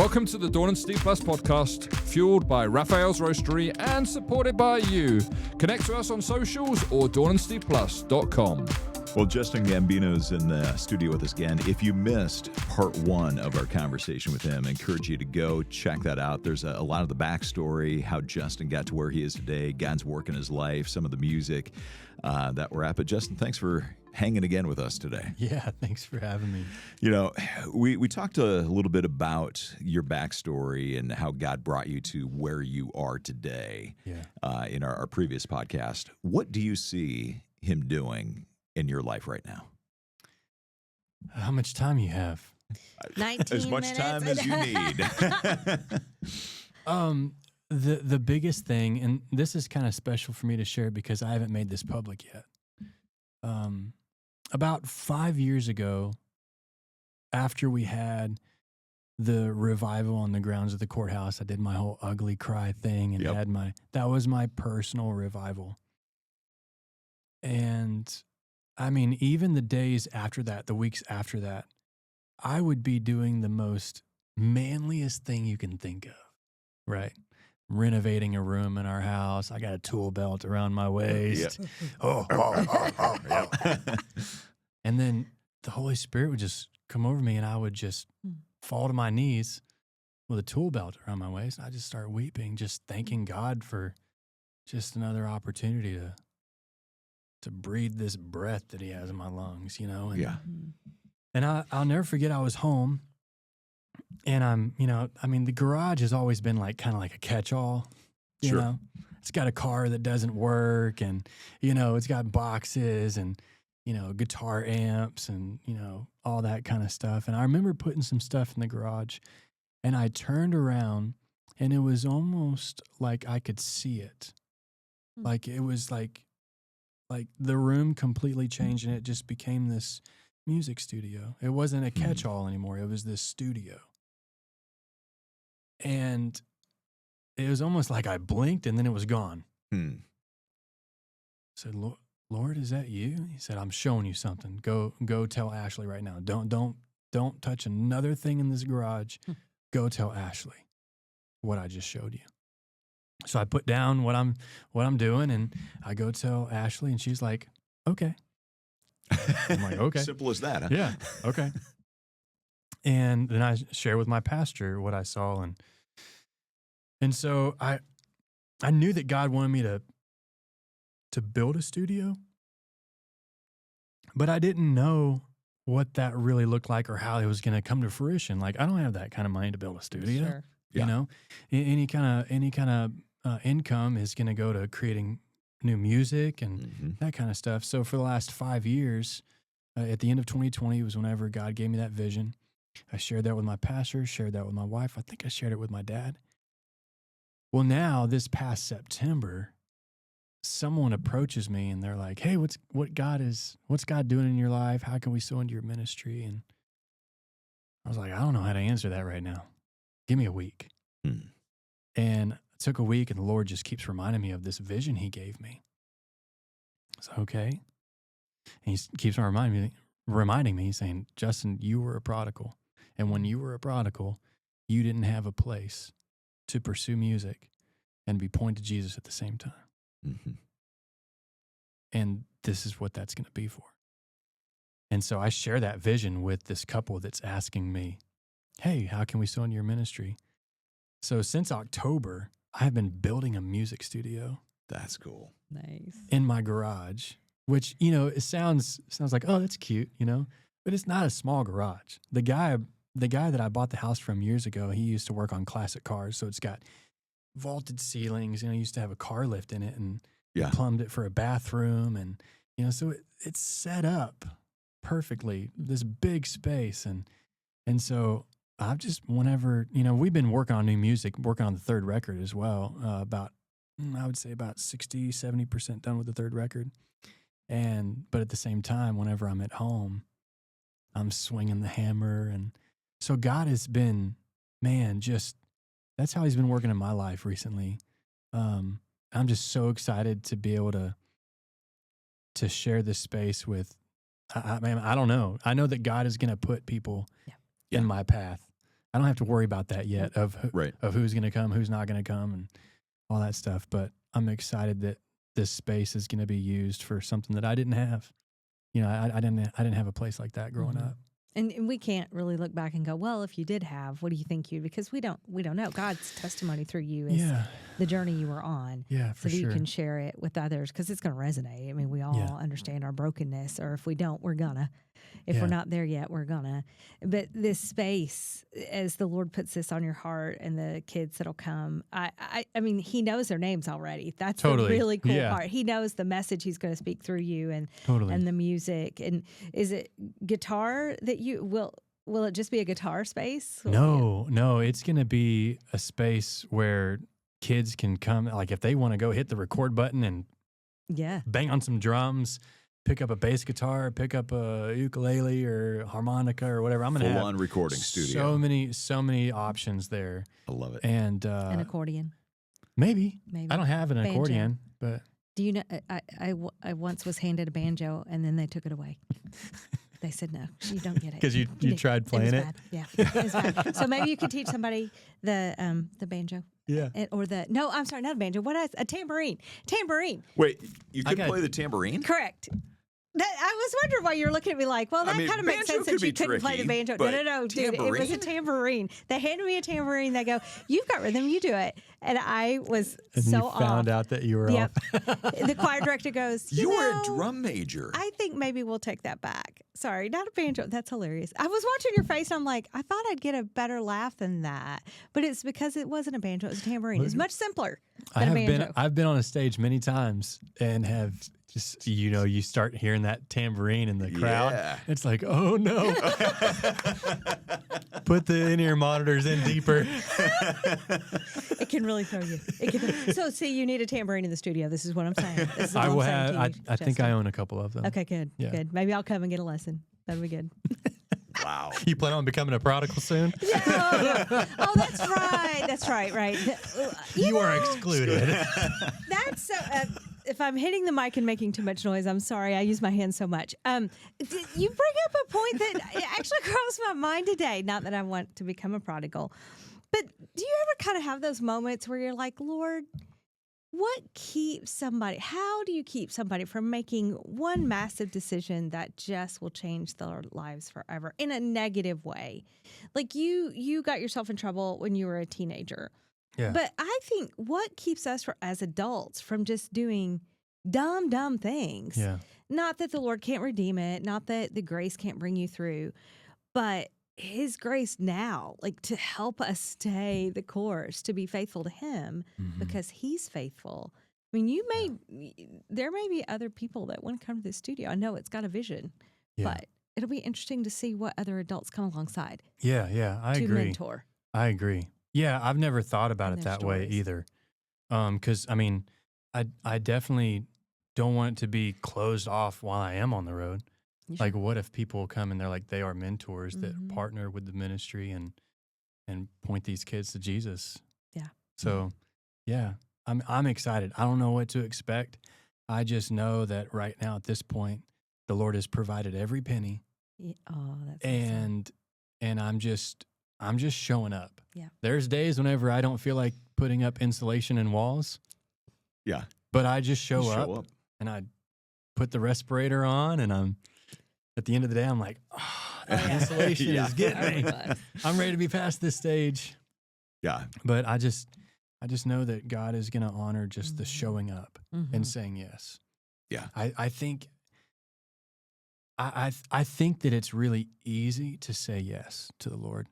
Welcome to the Dawn and Steve Plus podcast, fueled by Raphael's Roastery and supported by you. Connect to us on socials or dawnandsteveplus.com. Well, Justin Gambino's in the studio with us again. If you missed part one of our conversation with him, I encourage you to go check that out. There's a lot of the backstory, how Justin got to where he is today, God's work in his life, some of the music that we're at. But Justin, thanks for hanging again with us today. Yeah, thanks for having me. You know, we talked a little bit about your backstory and how God brought you to where you are today in our previous podcast. What do you see him doing in your life right now? How much time you have? 19 as much minutes. time as you need. The biggest thing, and this is kind of special for me to share because I haven't made this public yet. About 5 years ago, after we had the revival on the grounds of the courthouse, I did my whole ugly cry thing and that was my personal revival. And I mean, even the days after that, the weeks after that, I would be doing the most manliest thing you can think of, right? Renovating a room in our house. I got a tool belt around my waist. And then the Holy Spirit would just come over me and I would just fall to my knees with a tool belt around my waist. I just start weeping, just thanking God for just another opportunity to breathe this breath that he has in my lungs, you know? And I'll never forget, I was home and the garage has always been like kind of like a catch-all, you know? It's got a car that doesn't work and, it's got boxes and, guitar amps and, all that kind of stuff. And I remember putting some stuff in the garage and I turned around and it was almost like I could see it. Like it was like the room completely changed and it just became this music studio. It wasn't a catch-all anymore. It was this studio. And it was almost like I blinked and then it was gone. I said, Lord, is that you? He said, I'm showing you something. Go tell Ashley right now. Don't touch another thing in this garage. Go tell Ashley what I just showed you. So I put down what I'm doing and I go tell Ashley and she's like, okay. I'm like, okay. Simple as that, huh? Yeah, okay. And then I share with my pastor what I saw and so I knew that God wanted me to build a studio, but I didn't know what that really looked like or how it was going to come to fruition. Like I don't have that kind of money to build a studio. Sure. You know, any kind of income is going to go to creating new music and that kind of stuff. So for the last 5 years, at the end of 2020 was whenever God gave me that vision. I shared that with my pastor, shared that with my wife. I think I shared it with my dad. Well, now this past September, someone approaches me and they're like, "Hey, what's God doing in your life? How can we sow into your ministry?" And I was like, "I don't know how to answer that right now. Give me a week." And it took a week, and the Lord just keeps reminding me of this vision he gave me. I said, okay. And he keeps on reminding me, saying, Justin, you were a prodigal. And when you were a prodigal, you didn't have a place to pursue music and be pointed to Jesus at the same time. And this is what that's going to be for. And so I share that vision with this couple that's asking me, hey, how can we sow into your ministry? So since October, I have been building a music studio. That's cool. Nice. In my garage, which, it sounds like, oh, that's cute, but it's not a small garage. The guy that I bought the house from years ago, he used to work on classic cars. So it's got vaulted ceilings, he used to have a car lift in it and plumbed it for a bathroom. And, so it's set up perfectly, this big space. And so I've just, whenever, we've been working on new music, working on the third record as well, I would say about 60, 70% done with the third record. But at the same time, whenever I'm at home, I'm swinging the hammer. And so God has been, that's how he's been working in my life recently. I'm just so excited to be able to share this space with, I don't know. I know that God is going to put people in my path I don't have to worry about that yet of Right. of who's going to come, who's not going to come, and all that stuff. But I'm excited that this space is going to be used for something that I didn't have. You know, I didn't have a place like that growing up. And we can't really look back and go, well, if you did have, what do you think you? Because we don't know. God's testimony through you is the journey you were on. Yeah, so that you can share it with others because it's going to resonate. I mean, we all understand our brokenness, or if we don't, we're gonna. If we're not there yet, we're gonna. But this space, as the Lord puts this on your heart, and the kids that'll come, I mean, He knows their names already. That's the really cool part. He knows the message He's going to speak through you, and the music. And is it guitar that you will? Will it just be a guitar space? No, it's going to be a space where kids can come. Like if they want to go hit the record button and bang on some drums, pick up a bass guitar, pick up a ukulele or harmonica or whatever. I'm going to have full-on recording studio. So many options there. I love it. And an accordion. Maybe. I don't have an banjo. Accordion, but do you know? I once was handed a banjo, and then they took it away. They said, no, you don't get it. Because you tried playing it? Bad. Yeah, it was bad. So maybe you could teach somebody the banjo. Yeah. I'm sorry, not a banjo. What else? A tambourine. Tambourine. Wait, you could play the tambourine? Correct. I was wondering why you were looking at me like, well, that kind of makes sense that you couldn't play the banjo. No, dude, it was a tambourine. They handed me a tambourine. They go, you've got rhythm, you do it. And I was off. Found out that you were off. The choir director goes, you were a drum major. I think maybe we'll take that back. Sorry, not a banjo. That's hilarious. I was watching your face, and I'm like, I thought I'd get a better laugh than that. But it's because it wasn't a banjo. It was a tambourine. It's much simpler than a banjo. I've been on a stage many times and have just, you start hearing that tambourine in the crowd. Yeah. It's like, oh no. Put the in-ear monitors in deeper. It can really throw you. So, see, you need a tambourine in the studio. This is what I'm saying. This is what I will I'm saying have. to you, I think I own a couple of them. Okay, good. Yeah. Good. Maybe I'll come and get a lesson. That'll be good. Wow. You plan on becoming a prodigal soon? Yeah. Oh, that's right. That's right. Right. You are excluded. That's so. If I'm hitting the mic and making too much noise, I'm sorry. I use my hands so much. You bring up a point that actually crossed my mind today. Not that I want to become a prodigal, but do you ever kind of have those moments where you're like, Lord, how do you keep somebody from making one massive decision that just will change their lives forever in a negative way? Like you got yourself in trouble when you were a teenager. Yeah. But I think what keeps us as adults from just doing dumb things, not that the Lord can't redeem it, not that the grace can't bring you through, but His grace now, like to help us stay the course, to be faithful to Him because He's faithful. I mean, there may be other people that want to come to this studio. I know it's got a vision, but it'll be interesting to see what other adults come alongside. Yeah, I agree. To mentor. I agree. Yeah, I've never thought about it that way stories. either. Because, I mean, I definitely don't want it to be closed off while I am on the road. Like, what if people come and they're like, they are mentors that partner with the ministry and point these kids to Jesus? Yeah. So, yeah, I'm excited. I don't know what to expect. I just know that right now at this point, the Lord has provided every penny. Yeah. Oh, that's and I'm just showing up. Yeah. There's days whenever I don't feel like putting up insulation and walls. Yeah. But I just show up and I put the respirator on, and I'm at the end of the day, I'm like, the insulation is getting me. I'm ready to be past this stage. Yeah. But I just know that God is going to honor just the showing up and saying yes. Yeah. I think that it's really easy to say yes to the Lord.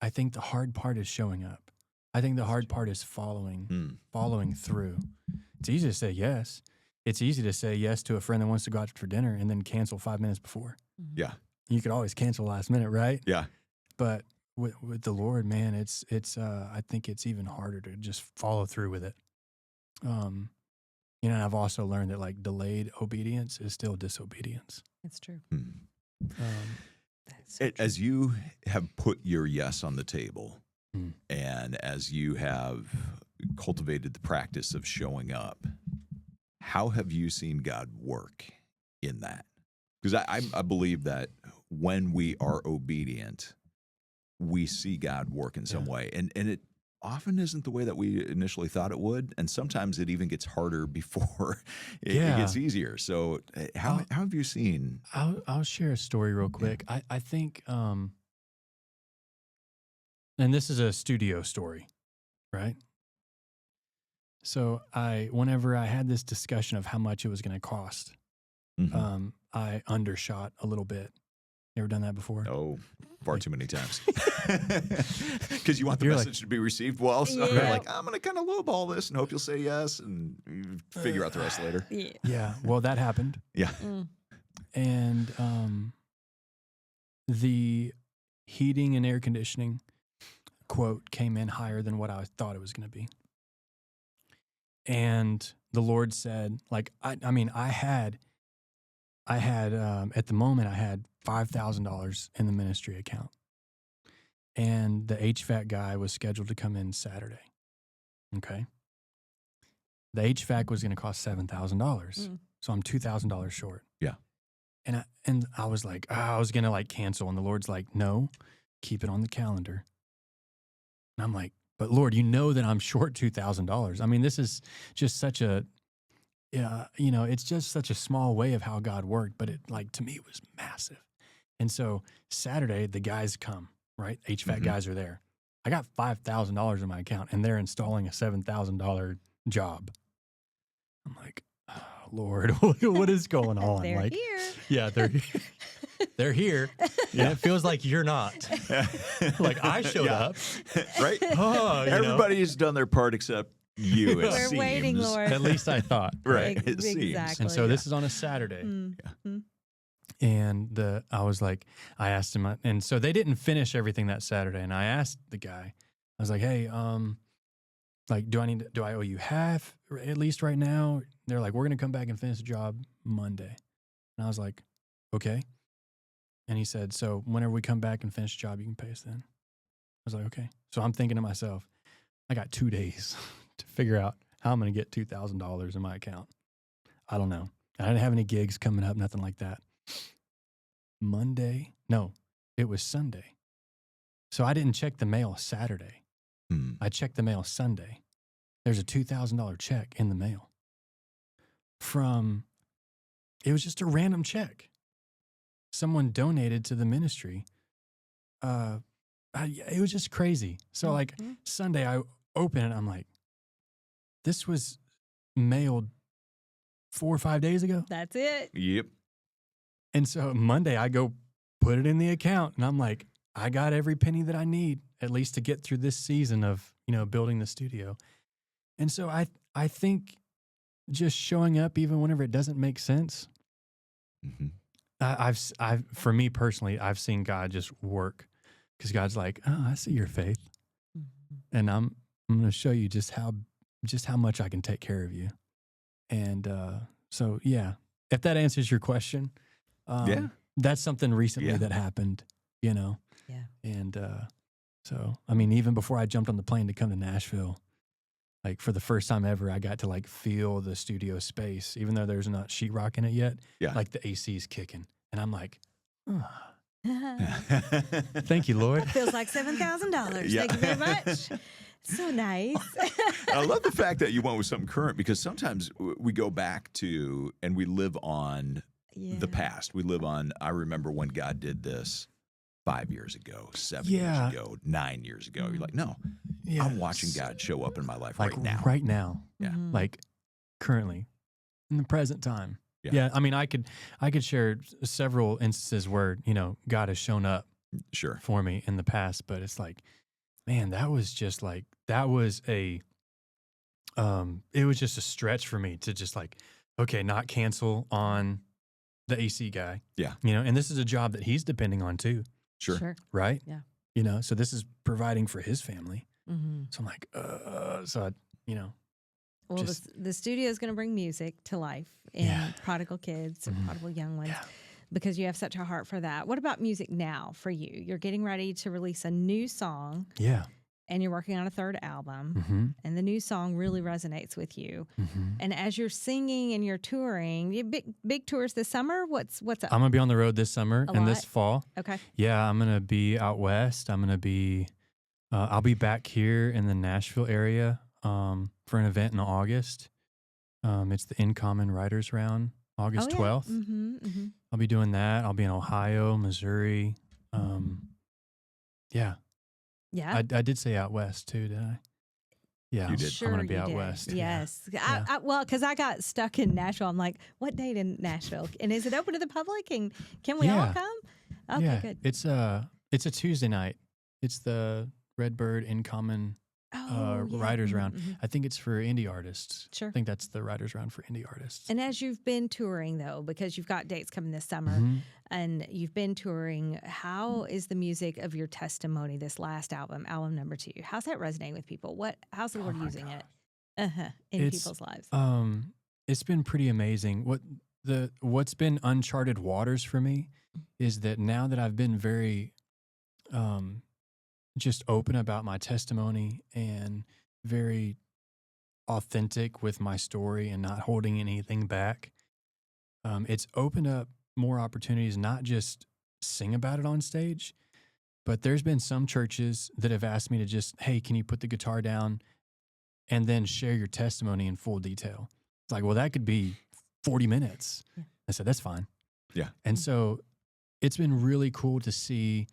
I think the hard part is showing up. I think the hard part is following through. It's easy to say yes. It's easy to say yes to a friend that wants to go out for dinner and then cancel 5 minutes before. Yeah. You could always cancel last minute, right? Yeah. But with the Lord, man, it's I think it's even harder to just follow through with it. And I've also learned that like delayed obedience is still disobedience. It's true. As you have put your yes on the table, and as you have cultivated the practice of showing up, how have you seen God work in that? Because I believe that when we are obedient, we see God work in some way. And it often isn't the way that we initially thought it would. And sometimes it even gets harder before it gets easier. So how have you seen? I'll share a story real quick. I think, and this is a studio story, right? So whenever I had this discussion of how much it was going to cost, I undershot a little bit. You ever done that before? Oh, far too many times. Because you want the message to be received well. So you're like, I'm going to kind of lowball this and hope you'll say yes, and you figure out the rest later. Yeah. Well, that happened. Yeah. And the heating and air conditioning quote came in higher than what I thought it was going to be. And the Lord said, like, I had at the moment I had $5,000 in the ministry account, and the HVAC guy was scheduled to come in Saturday. Okay. The HVAC was going to cost $7,000. So I'm $2,000 short. Yeah. And I was like, I was going to like cancel. And the Lord's like, no, keep it on the calendar. And I'm like, but Lord, you know that I'm short $2,000. I mean, this is just such a, it's just such a small way of how God worked, but it, like, to me, it was massive. And so Saturday, the guys come, right? HVAC guys are there. I got $5,000 in my account, and they're installing a $7,000 job. I'm like, oh, Lord, what is going on? They're like, here. Yeah, they're here. Yeah. And it feels like you're not. Like I showed up. Right? Oh, everybody's done their part except you. We're waiting, Lord. At least I thought. Right. Exactly. And so this is on a Saturday. And I was like, I asked him, and so they didn't finish everything that Saturday. And I asked the guy, I was like, hey, like, do I owe you half at least right now? They're like, we're going to come back and finish the job Monday. And I was like, okay. And he said, so whenever we come back and finish the job, you can pay us then. I was like, okay. So I'm thinking to myself, I got 2 days to figure out how I'm going to get $2,000 in my account. I don't know. I didn't have any gigs coming up, nothing like that. It was Sunday. So I didn't check the mail Saturday. I checked the mail Sunday. There's a $2,000 check in the mail it was just a random check. Someone donated to the ministry. It was just crazy. So like Sunday I open it, I'm like, this was mailed 4 or 5 days ago. That's it. Yep. And so Monday I go put it in the account, and I'm like, I got every penny that I need, at least to get through this season of, building the studio. And so I think just showing up even whenever it doesn't make sense. For me personally, I've seen God just work, because God's like, oh, I see your faith, and I'm going to show you just how much I can take care of you. And so yeah, if that answers your question, that's something recently that happened, Yeah. And so, I mean, even before I jumped on the plane to come to Nashville, like for the first time ever, I got to like feel the studio space, even though there's not sheetrock in it yet. Yeah. Like the AC's kicking. And I'm like, thank you, Lord. That feels like $7,000. Yeah. Thank you very much. So nice. I love the fact that you went with something current, because sometimes we go back to and we live on the past. We live on, I remember when God did this 5 years ago, 7 years ago, 9 years ago. You're like, no, I'm watching God show up in my life right now. Right now. Yeah. Like currently, in the present time. Yeah. I mean, I could share several instances where, God has shown up for me in the past, but it's like, man, it was just a stretch for me to just like, okay, not cancel on the AC guy. Yeah. And this is a job that he's depending on too. Sure. Right? Yeah. So this is providing for his family. So I'm like, Well, the studio is going to bring music to life in prodigal kids and prodigal young ones, because you have such a heart for that. What about music now for you? You're getting ready to release a new song. Yeah. and you're working on a third album, and the new song really resonates with you. And as you're singing and you're touring, you big tours this summer. What's up? I'm gonna be on the road this summer and this fall. Okay. Yeah, I'm gonna be out west. I'm gonna be. I'll be back here in the Nashville area for an event in August. It's the In Common Writers Round, August 12th. I'll be doing that. I'll be in Ohio, Missouri. Yeah. Yeah. I did say out west too, did I? Yeah. You did. Sure I'm going to be you out did. west. Yes. Yeah. Well, because I got stuck in Nashville. I'm like, what date in Nashville? And is it open to the public? And can we all come? Okay, good. It's a Tuesday night. It's the Redbird In Common Writers Round. I think it's for indie artists. Sure. I think that's the Writers Round for indie artists. And as you've been touring, though, because you've got dates coming this summer, and you've been touring, how is the music of your testimony, this last album number 2? How's that resonating with people? How's the Lord using it in people's lives? It's been pretty amazing. What's been uncharted waters for me is that now that I've been very just open about my testimony and very authentic with my story and not holding anything back, it's opened up more opportunities, not just sing about it on stage, but there's been some churches that have asked me to just, hey, can you put the guitar down and then share your testimony in full detail? It's like, well, that could be 40 minutes. Yeah. I said, that's fine. Yeah. And so it's been really cool to see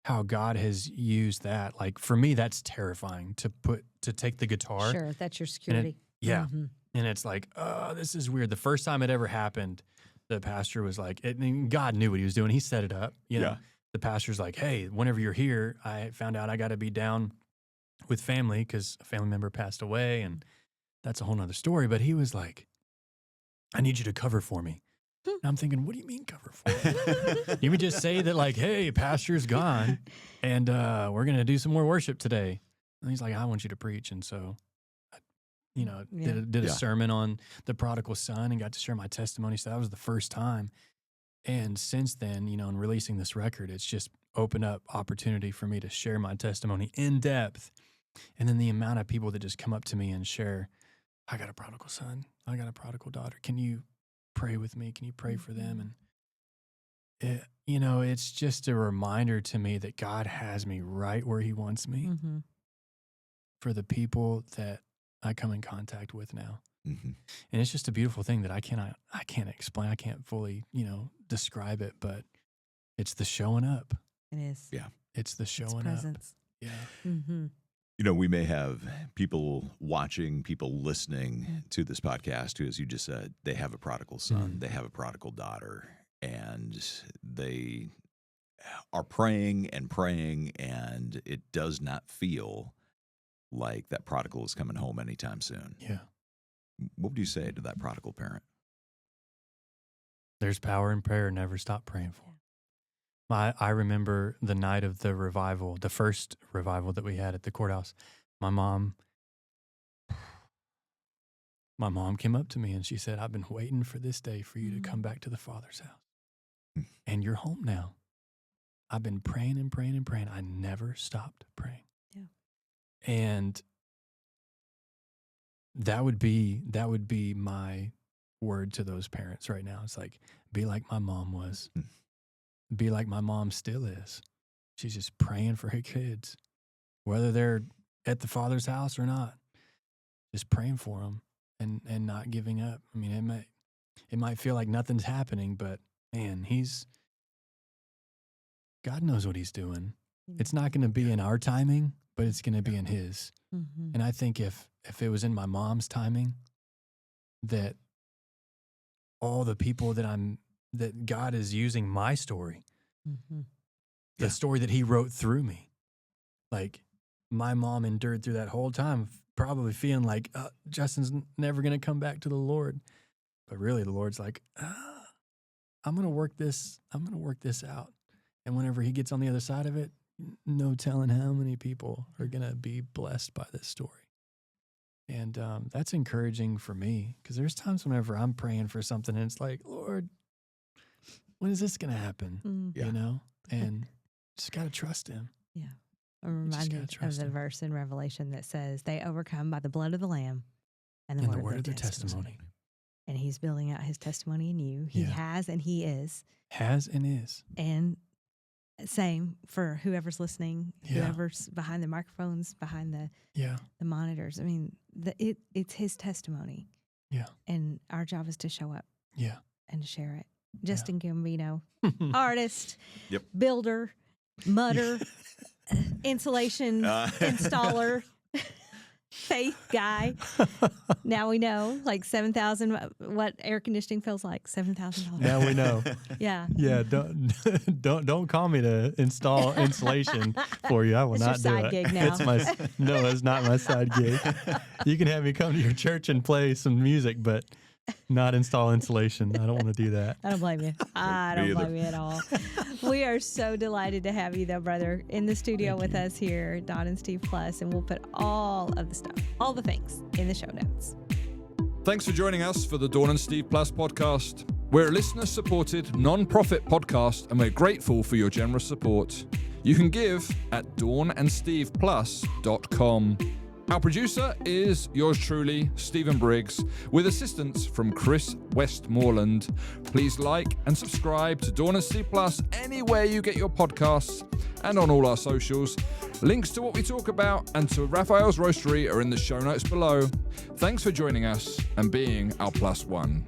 how God has used that. Like for me, that's terrifying to take the guitar. Sure, that's your security. And it's like, oh, this is weird. The first time it ever happened, the pastor was like, and God knew what he was doing. He set it up. You know, the pastor's like, hey, whenever you're here, I found out I got to be down with family because a family member passed away, and that's a whole nother story. But he was like, I need you to cover for me. And I'm thinking, what do you mean cover for me? You would just say that like, hey, pastor's gone, and we're going to do some more worship today. And he's like, I want you to preach. And so, did a sermon on the prodigal son and got to share my testimony. So that was the first time. And since then, in releasing this record, it's just opened up opportunity for me to share my testimony in depth. And then the amount of people that just come up to me and share, I got a prodigal son. I got a prodigal daughter. Can you pray with me? Can you pray for them? And it's just a reminder to me that God has me right where he wants me for the people that I come in contact with now. And it's just a beautiful thing that I can't explain. I can't fully, describe it, but it's the showing up. It is. Yeah. It's the showing presence. up. Yeah. We may have people watching, people listening to this podcast who, as you just said, they have a prodigal son, they have a prodigal daughter, and they are praying, and it does not feel like that prodigal is coming home anytime soon. Yeah. What would you say to that prodigal parent? There's power in prayer. Never stop praying for them. I remember the night of the revival, the first revival that we had at the courthouse. My mom came up to me and she said, I've been waiting for this day for you to come back to the Father's house. And you're home now. I've been praying and praying and praying. I never stopped praying. Yeah. And that would be my word to those parents right now. It's like, be like my mom was. Be like my mom still is. She's just praying for her kids, whether they're at the Father's house or not, just praying for them and not giving up. I mean, it might feel like nothing's happening, but man, God knows what he's doing. It's not going to be in our timing, but it's going to be in his. And I think if it was in my mom's timing, that all the people that God is using my story, the story that he wrote through me. Like my mom endured through that whole time, probably feeling like Justin's never going to come back to the Lord. But really the Lord's like, I'm going to work this out. And whenever he gets on the other side of it, no telling how many people are going to be blessed by this story. And that's encouraging for me because there's times whenever I'm praying for something and it's like, Lord, when is this going to happen? And just got to trust him. Yeah. I'm reminded of the verse in Revelation that says, they overcome by the blood of the Lamb and the word of their testimony. And he's building out his testimony in you. He has and he is. Has and is. And same for whoever's listening, whoever's behind the microphones, behind the monitors. I mean, it's his testimony. Yeah. And our job is to show up. Yeah. And to share it. Justin Gambino, artist, builder, mudder, insulation installer, faith guy. Now we know, like 7,000. What air conditioning feels like, $7,000. Now we know. Yeah. Yeah. Don't call me to install insulation for you. I will not do it. It's your side gig now. No, it's not my side gig. You can have me come to your church and play some music, but not install insulation. I don't want to do that. I don't blame you. I don't blame you at all. We are so delighted to have you, though, brother, in the studio with us here at Don and Steve Plus, and we'll put all of the stuff, all the things, in the show notes. Thanks for joining us for the Dawn and Steve Plus podcast. We're a listener-supported, non-profit podcast, and we're grateful for your generous support. You can give at dawnandsteveplus.com. Our producer is yours truly, Stephen Briggs, with assistance from Chris Westmoreland. Please like and subscribe to Dawn and Steve Plus anywhere you get your podcasts and on all our socials. Links to what we talk about and to Raphael's Roastery are in the show notes below. Thanks for joining us and being our plus one.